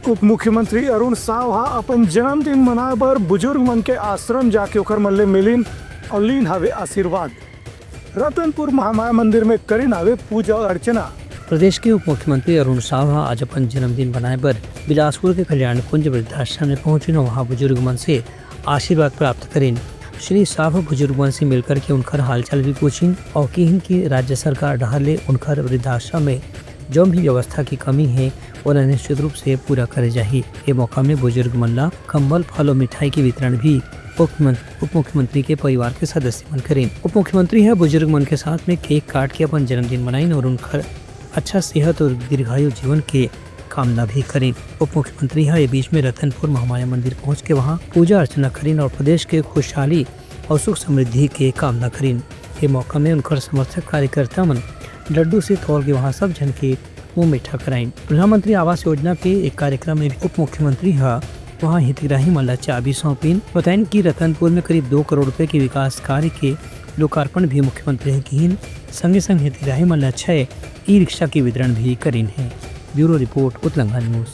उप मुख्यमंत्री अरुण साव अपन जन्मदिन मनाए बर बुजुर्ग मन के आश्रम जाके ओकर मन ले मिलिन और लीन हावे आशीर्वाद। रतनपुर महामाया मंदिर में करीन हावे पूजा अर्चना। प्रदेश के उप मुख्यमंत्री अरुण साव आज अपन जन्मदिन मनाए बर बिलासपुर के कल्याण कुंज वृद्धाश्रम में पहुंचे और वहाँ बुजुर्ग मन से आशीर्वाद प्राप्त करें। श्री साव बुजुर्ग मन से मिलकर के उनकर हालचाल भी पूछी और कहीं कि राज्य सरकार डहले उनकर वृद्धाश्रम में जो भी व्यवस्था की कमी है उन्हें निश्चित रूप से पूरा करे जाही। ये मौका में बुजुर्ग मन ला कंबल, फल और मिठाई के वितरण भी उप मुख्यमंत्री के परिवार के सदस्य मन करें। उप मुख्यमंत्री है बुजुर्ग मन के साथ में केक काट के अपन जन्मदिन मनाइन और उनका अच्छा सेहत और दीर्घायु जीवन के कामना भी करें। उप मुख्यमंत्री है ये बीच में रतनपुर महामाया मंदिर पहुंच के वहां पूजा अर्चना करें और प्रदेश के खुशहाली और सुख समृद्धि के कामना करें। ये मौका में उनका समर्थक कार्यकर्ता मन लड्डू से तोड़ के वहाँ सब जन के मुँह मीठा कराइन। प्रधानमंत्री आवास योजना के एक कार्यक्रम में उप मुख्यमंत्री वहाँ हितग्राही मन ला चाबी सौंपिन। बताइन कि रतनपुर में करीब 2 करोड़ रुपए के विकास कार्य के लोकार्पण भी मुख्यमंत्री की संगे संग हितग्राही मन ला 6 ई रिक्शा के वितरण भी करीन है। ब्यूरो रिपोर्ट, उत्तलंगा न्यूज।